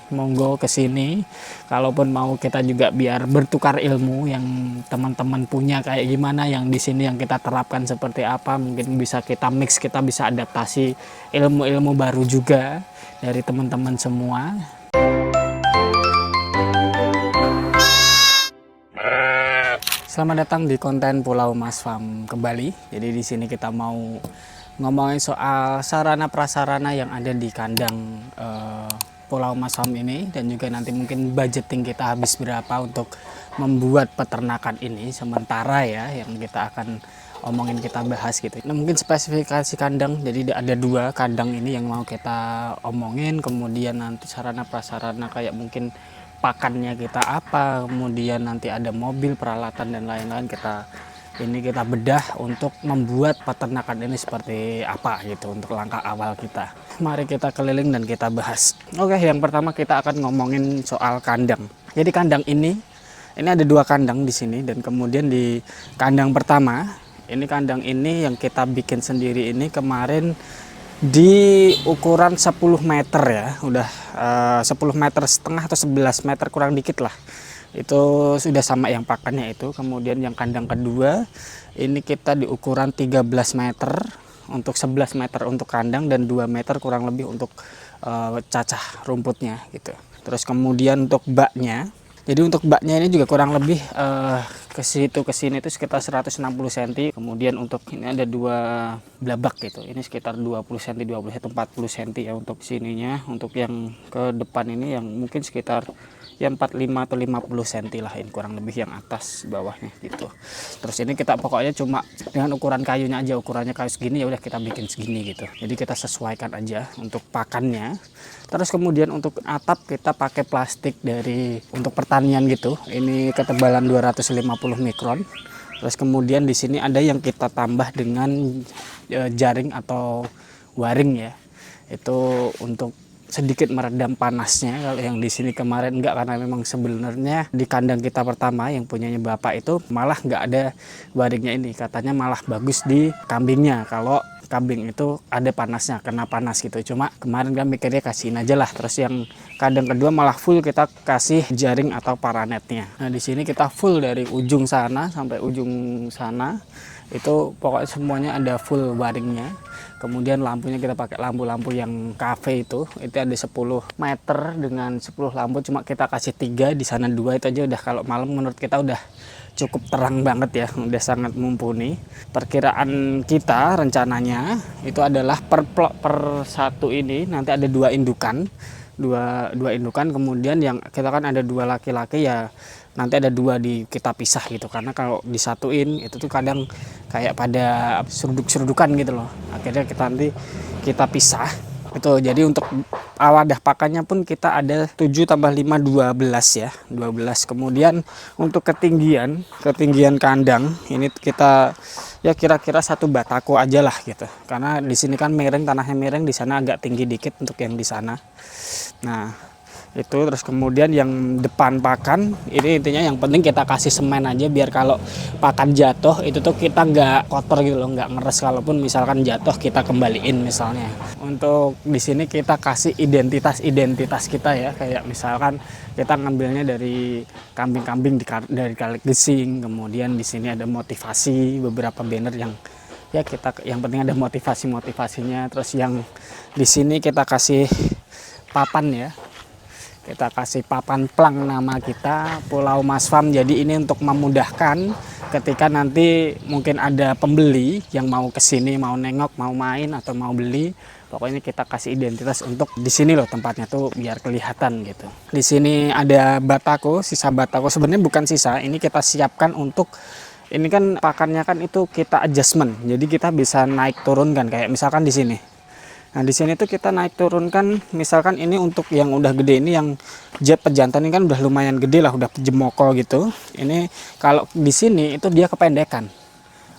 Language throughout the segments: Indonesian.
monggo ke sini. Kalaupun mau kita juga biar bertukar ilmu yang teman-teman punya kayak gimana, yang di sini yang kita terapkan seperti apa, mungkin bisa kita mix, kita bisa adaptasi ilmu-ilmu baru juga dari teman-teman semua. Selamat datang di konten Pulau Mas Farm kembali. Jadi di sini kita mau ngomongin soal sarana prasarana yang ada di kandang Pulau Mas Farm ini, dan juga nanti mungkin budgeting kita habis berapa untuk membuat peternakan ini sementara ya, yang kita akan omongin, kita bahas gitu. Nah, mungkin spesifikasi kandang, jadi ada 2 kandang ini yang mau kita omongin, kemudian nanti sarana prasarana kayak mungkin pakannya kita apa, kemudian nanti ada mobil, peralatan dan lain-lain, kita bedah untuk membuat peternakan ini seperti apa gitu untuk langkah awal kita. Mari kita keliling dan kita bahas. Oke, yang pertama kita akan ngomongin soal kandang. Jadi kandang ini ada 2 kandang di sini, dan kemudian di kandang pertama kandang ini yang kita bikin sendiri ini kemarin di ukuran 10 meter ya, udah 10 meter setengah atau 11 meter kurang dikit lah, itu sudah sama yang pakannya itu. Kemudian yang kandang kedua ini kita di ukuran 13 meter untuk 11 meter untuk kandang, dan 2 meter kurang lebih untuk cacah rumputnya gitu. Terus kemudian untuk baknya, jadi untuk baknya ini juga kurang lebih ke situ ke sini itu sekitar 160 cm. Kemudian untuk ini ada 2 blabak gitu. Ini sekitar 20 cm, 21 40 cm ya untuk sininya. Untuk yang ke depan ini yang mungkin sekitar ya 45 atau 50 cm lah, ini kurang lebih yang atas bawahnya gitu. Terus ini kita pokoknya cuma dengan ukuran kayunya aja, ukurannya kayu segini ya udah kita bikin segini gitu. Jadi kita sesuaikan aja untuk pakannya. Terus kemudian untuk atap kita pakai plastik dari untuk pertanian gitu. Ini ketebalan 250 mikron. Terus kemudian di sini ada yang kita tambah dengan jaring atau waring ya. Itu untuk sedikit meredam panasnya. Kalau yang di sini kemarin enggak, karena memang sebenarnya di kandang kita pertama yang punyanya bapak itu malah enggak ada waringnya ini. Katanya malah bagus di kambingnya kalau kambing itu ada panasnya, kena panas gitu. Cuma kemarin kan mikirnya kasihin aja lah. Terus yang kandang kedua malah full kita kasih jaring atau paranetnya. Nah di sini kita full dari ujung sana sampai ujung sana, itu pokoknya semuanya ada full waringnya. Kemudian lampunya kita pakai lampu-lampu yang cafe itu ada 10 meter dengan 10 lampu, cuma kita kasih 3, di sana 2, itu aja udah kalau malam menurut kita udah cukup terang banget ya, udah sangat mumpuni. Perkiraan kita rencananya itu adalah per satu ini nanti ada 2 indukan, dua indukan. Kemudian yang kita kan ada 2 laki-laki ya, nanti ada 2 kita pisah gitu, karena kalau disatuin itu tuh kadang kayak pada seruduk-serudukan gitu loh. Akhirnya kita pisah itu. Jadi untuk wadah pakannya pun kita ada 7 tambah 5 12 ya, 12. Kemudian untuk ketinggian kandang ini kita ya kira-kira 1 batako aja lah gitu, karena di sini kan miring, tanahnya miring, di sana agak tinggi dikit untuk yang di sana. Nah itu. Terus kemudian yang depan pakan ini intinya yang penting kita kasih semen aja, biar kalau pakan jatuh itu tuh kita nggak kotor gitu loh, nggak ngeres. Kalaupun misalkan jatuh kita kembaliin misalnya. Untuk di sini kita kasih identitas kita ya, kayak misalkan kita ngambilnya dari kambing-kambing dari Kalik Gesing. Kemudian di sini ada motivasi, beberapa banner yang ya kita yang penting ada motivasinya. Terus yang di sini kita kasih papan ya. Kita kasih papan plang nama kita Pulau Mas Farm. Jadi ini untuk memudahkan ketika nanti mungkin ada pembeli yang mau kesini, mau nengok, mau main atau mau beli. Pokoknya kita kasih identitas untuk di sini loh tempatnya tuh biar kelihatan gitu. Di sini ada batako, sisa batako. Sebenarnya bukan sisa, ini kita siapkan untuk ini kan pakannya kan itu kita adjustment. Jadi kita bisa naik turun kan, kayak misalkan di sini. Nah di sini tuh kita naik turunkan, misalkan ini untuk yang udah gede, ini yang jet pejantan ini kan udah lumayan gede lah, udah jemokol gitu. Ini kalau di sini itu dia kependekan.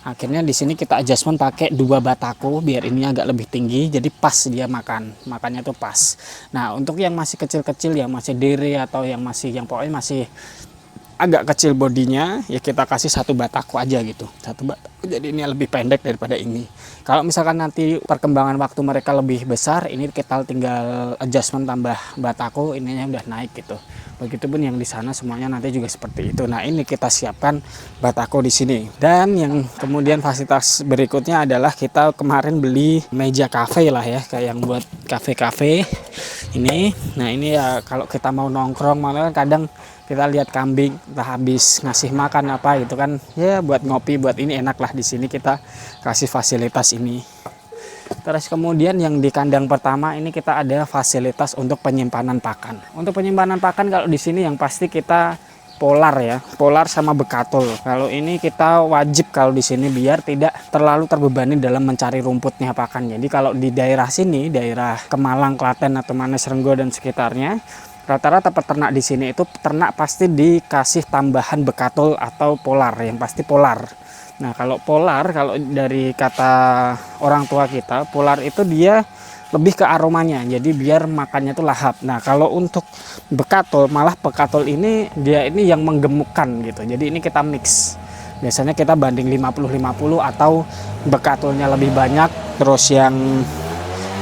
Akhirnya di sini kita adjustment pakai 2 batako biar ini agak lebih tinggi, jadi pas dia makannya tuh pas. Nah untuk yang masih kecil-kecil, yang masih dere atau yang pokoknya masih agak kecil bodinya, ya kita kasih satu batako aja gitu, satu batako, jadi ini lebih pendek daripada ini. Kalau misalkan nanti perkembangan waktu mereka lebih besar, ini kita tinggal adjustment tambah batako, ininya udah naik gitu. Begitupun yang di sana semuanya nanti juga seperti itu. Nah ini kita siapkan batako di sini. Dan yang kemudian fasilitas berikutnya adalah kita kemarin beli meja kafe lah ya, kayak yang buat kafe-kafe ini. Nah ini ya kalau kita mau nongkrong, malah kadang kita lihat kambing entah habis ngasih makan apa gitu kan, ya buat ngopi, buat ini enak lah, di sini kita kasih fasilitas ini. Terus kemudian yang di kandang pertama ini kita ada fasilitas untuk penyimpanan pakan. Untuk penyimpanan pakan kalau di sini yang pasti kita polar ya, polar sama bekatul. Kalau ini kita wajib kalau di sini biar tidak terlalu terbebani dalam mencari rumputnya pakan. Jadi kalau di daerah sini, daerah Kemalang, Klaten atau Manes, Renggo dan sekitarnya, rata-rata peternak di sini itu peternak pasti dikasih tambahan bekatul atau polar, yang pasti polar. Nah kalau polar, kalau dari kata orang tua kita, polar itu dia lebih ke aromanya, jadi biar makannya tuh lahap. Nah kalau untuk bekatul, malah bekatul ini dia ini yang menggemukkan gitu, jadi ini kita mix. Biasanya kita banding 50-50 atau bekatulnya lebih banyak, terus yang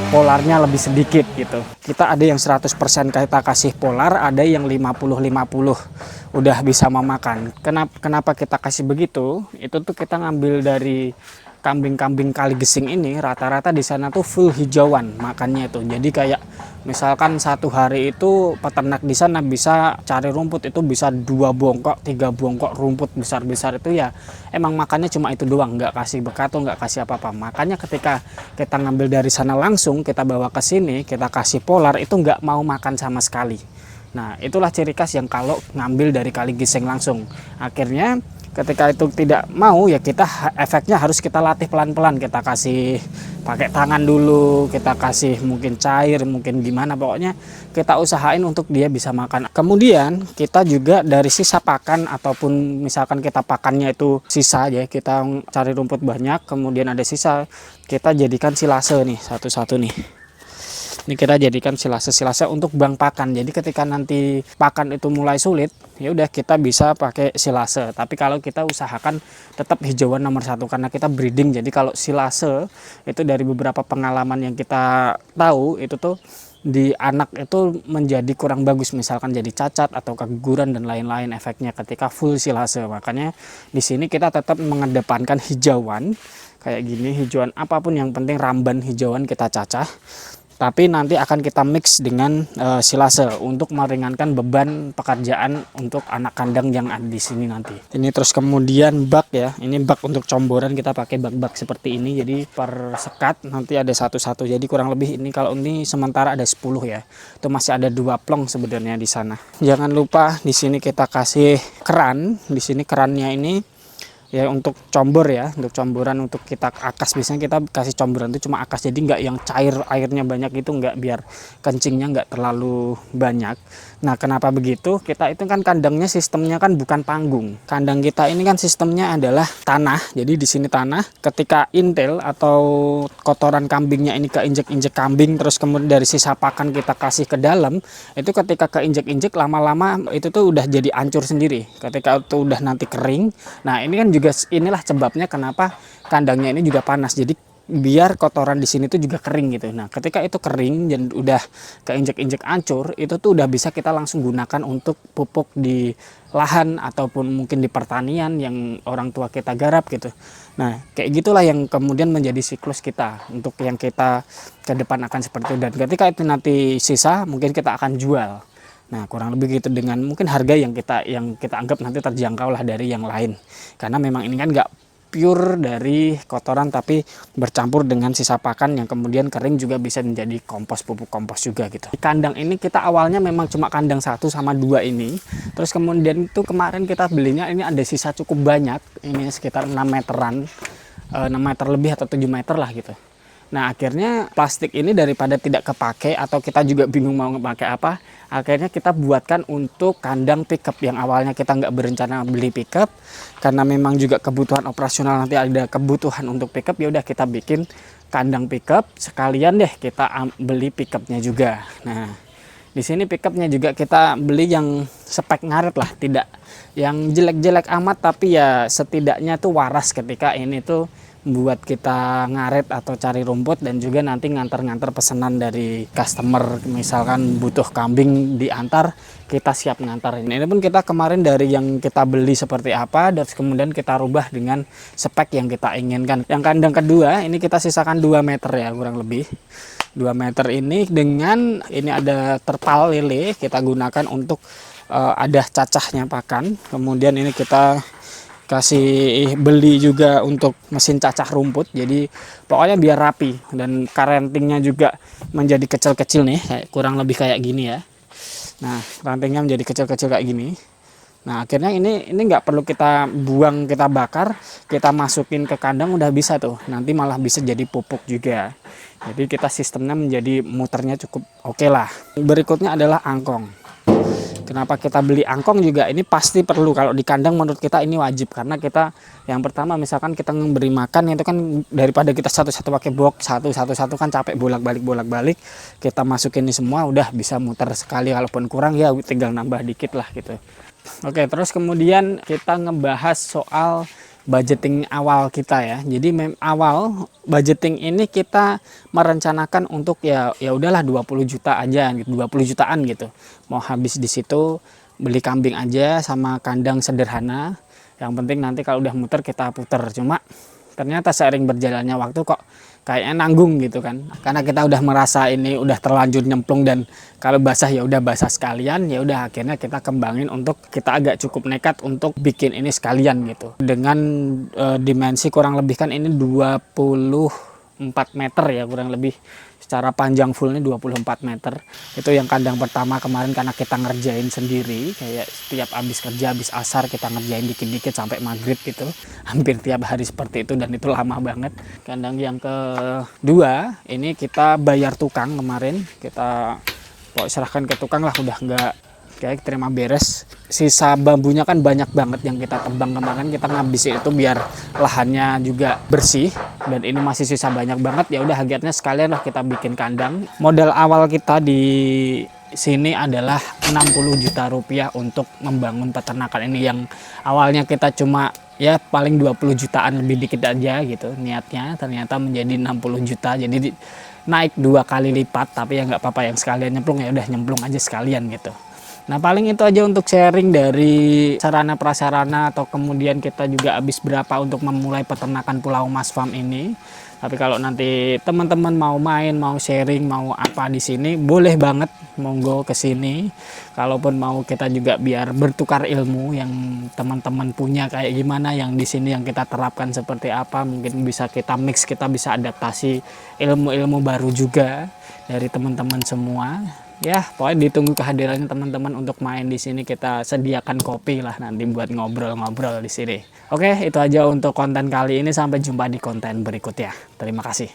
polarnya lebih sedikit gitu. Kita ada yang 100% kita kasih polar, ada yang 50-50 udah bisa memakan. Kenapa kita kasih begitu? Itu tuh kita ngambil dari kambing-kambing Kaligesing ini, rata-rata di sana tuh full hijauan makannya itu. Jadi kayak misalkan satu hari itu peternak di sana bisa cari rumput itu bisa 2 bongkok, 3 bongkok rumput besar-besar itu ya emang makannya cuma itu doang, nggak kasih bekatul, nggak kasih apa-apa. Makanya ketika kita ngambil dari sana langsung kita bawa ke sini, kita kasih polar, itu nggak mau makan sama sekali. Nah itulah ciri khas yang kalau ngambil dari Kaligesing langsung. Akhirnya ketika itu tidak mau, ya kita efeknya harus kita latih pelan-pelan, kita kasih pakai tangan dulu, kita kasih mungkin cair, mungkin gimana, pokoknya kita usahain untuk dia bisa makan. Kemudian kita juga dari sisa pakan ataupun misalkan kita pakannya itu sisa ya, kita cari rumput banyak kemudian ada sisa, kita jadikan silase nih satu-satu nih. Ini kita jadikan silase untuk bank pakan. Jadi ketika nanti pakan itu mulai sulit, ya udah kita bisa pakai silase. Tapi kalau kita usahakan tetap hijauan nomor 1 karena kita breeding. Jadi kalau silase itu dari beberapa pengalaman yang kita tahu itu tuh di anak itu menjadi kurang bagus, misalkan jadi cacat atau keguguran dan lain-lain efeknya ketika full silase. Makanya di sini kita tetap mengedepankan hijauan kayak gini, hijauan apapun yang penting ramban hijauan kita cacah. Tapi nanti akan kita mix dengan silase untuk meringankan beban pekerjaan untuk anak kandang yang ada di sini nanti. Ini terus kemudian bak ya, ini bak untuk comboran, kita pakai bak-bak seperti ini. Jadi per sekat nanti ada satu-satu. Jadi kurang lebih ini kalau ini sementara ada 10 ya. Itu masih ada 2 plong sebenarnya di sana. Jangan lupa di sini kita kasih keran. Di sini kerannya ini ya untuk combor ya, untuk comboran, untuk kita akas. Biasanya kita kasih comboran itu cuma akas, jadi nggak yang cair airnya banyak itu, nggak, biar kencingnya nggak terlalu banyak. Nah kenapa begitu? Kita itu kan kandangnya sistemnya kan bukan panggung, kandang kita ini kan sistemnya adalah tanah. Jadi di sini tanah, ketika intel atau kotoran kambingnya ini keinjek-injek kambing, terus kemudian dari sisa pakan kita kasih ke dalam, itu ketika keinjek-injek lama-lama itu tuh udah jadi hancur sendiri. Ketika itu udah nanti kering, nah ini kan juga inilah sebabnya kenapa kandangnya ini juga panas. Jadi biar kotoran di sini tuh juga kering gitu. Nah ketika itu kering dan udah keinjek-injek hancur, itu tuh udah bisa kita langsung gunakan untuk pupuk di lahan ataupun mungkin di pertanian yang orang tua kita garap gitu. Nah kayak gitulah yang kemudian menjadi siklus kita untuk yang kita ke depan akan seperti itu. Dan ketika itu nanti sisa mungkin kita akan jual. Nah kurang lebih gitu, dengan mungkin harga yang kita anggap nanti terjangkau lah dari yang lain. Karena memang ini kan nggak pure dari kotoran tapi bercampur dengan sisa pakan yang kemudian kering juga bisa menjadi kompos, pupuk kompos juga gitu. Di kandang ini kita awalnya memang cuma kandang 1 sama 2 ini. Terus kemudian itu kemarin kita belinya ini ada sisa cukup banyak. Ini sekitar 6 meteran, 6 meter lebih atau 7 meter lah gitu. Nah akhirnya plastik ini daripada tidak kepake atau kita juga bingung mau pakai apa, akhirnya kita buatkan untuk kandang pickup. Yang awalnya kita nggak berencana beli pickup karena memang juga kebutuhan operasional, nanti ada kebutuhan untuk pickup, ya udah kita bikin kandang pickup sekalian deh kita beli pickupnya juga. Nah Di sini pickupnya juga kita beli yang spek ngaret lah, tidak yang jelek-jelek amat, tapi ya setidaknya tuh waras ketika ini tuh buat kita ngaret atau cari rumput, dan juga nanti ngantar-ngantar pesanan dari customer, misalkan butuh kambing diantar, kita siap ngantar. Ini pun kita kemarin dari yang kita beli seperti apa, dan kemudian kita rubah dengan spek yang kita inginkan. Yang kandang kedua ini kita sisakan 2 meter ya, kurang lebih 2 meter ini, dengan ini ada terpal lele kita gunakan untuk ada cacahnya pakan. Kemudian ini kita kasih beli juga untuk mesin cacah rumput, jadi pokoknya biar rapi, dan karentingnya juga menjadi kecil-kecil nih, kayak kurang lebih kayak gini ya. Nah, rantingnya menjadi kecil-kecil kayak gini. Nah, akhirnya ini nggak perlu kita buang, kita bakar, kita masukin ke kandang udah bisa tuh, nanti malah bisa jadi pupuk juga. Jadi kita sistemnya menjadi muternya cukup oke lah. Berikutnya adalah angkong. Kenapa kita beli angkong juga, ini pasti perlu kalau di kandang, menurut kita ini wajib, karena kita yang pertama misalkan kita memberi makan itu kan, daripada kita satu-satu pakai box satu-satu kan capek bolak-balik, kita masukin ini semua udah bisa muter sekali, kalaupun kurang ya tinggal nambah dikit lah gitu. Oke, terus kemudian kita ngebahas soal budgeting awal kita ya. Jadi awal budgeting ini kita merencanakan untuk ya udahlah 20 juta aja gitu, 20 jutaan gitu. Mau habis di situ beli kambing aja sama kandang sederhana. Yang penting nanti kalau udah muter kita puter. Cuma ternyata seiring berjalannya waktu kok kayaknya nanggung gitu kan, karena kita udah merasa ini udah terlanjur nyemplung, dan kalau basah ya udah basah sekalian, ya udah akhirnya kita kembangin untuk kita agak cukup nekat untuk bikin ini sekalian gitu, dengan dimensi kurang lebih kan ini 24 meter ya kurang lebih, secara panjang fullnya 24 meter. Itu yang kandang pertama kemarin, karena kita ngerjain sendiri, kayak setiap habis kerja, habis asar kita ngerjain dikit-dikit sampai maghrib gitu, hampir tiap hari seperti itu, dan itu lama banget. Kandang yang kedua ini kita bayar tukang kemarin, kita serahkan ke tukang lah, udah nggak kayak terima beres. Sisa bambunya kan banyak banget yang kita tebang kemarin, kita ngabisin itu biar lahannya juga bersih, dan ini masih sisa banyak banget. Ya udah akhirnya sekalian lah kita bikin kandang. Modal awal kita di sini adalah 60 juta rupiah untuk membangun peternakan ini, yang awalnya kita cuma ya paling 20 jutaan lebih dikit aja gitu niatnya, ternyata menjadi 60 juta, jadi naik 2 kali lipat. Tapi ya nggak apa-apa, yang sekalian nyemplung ya udah nyemplung aja sekalian gitu. Nah, paling itu aja untuk sharing dari sarana prasarana, atau kemudian kita juga habis berapa untuk memulai peternakan Pulau Mas Farm ini. Tapi kalau nanti teman-teman mau main, mau sharing, mau apa di sini, boleh banget, monggo ke sini. Kalaupun mau kita juga biar bertukar ilmu yang teman-teman punya kayak gimana, yang di sini yang kita terapkan seperti apa, mungkin bisa kita mix, kita bisa adaptasi ilmu-ilmu baru juga dari teman-teman semua. Ya, pokoknya ditunggu kehadirannya teman-teman untuk main di sini. Kita sediakan kopi lah nanti buat ngobrol-ngobrol di sini. Oke, itu aja untuk konten kali ini. Sampai jumpa di konten berikutnya. Terima kasih.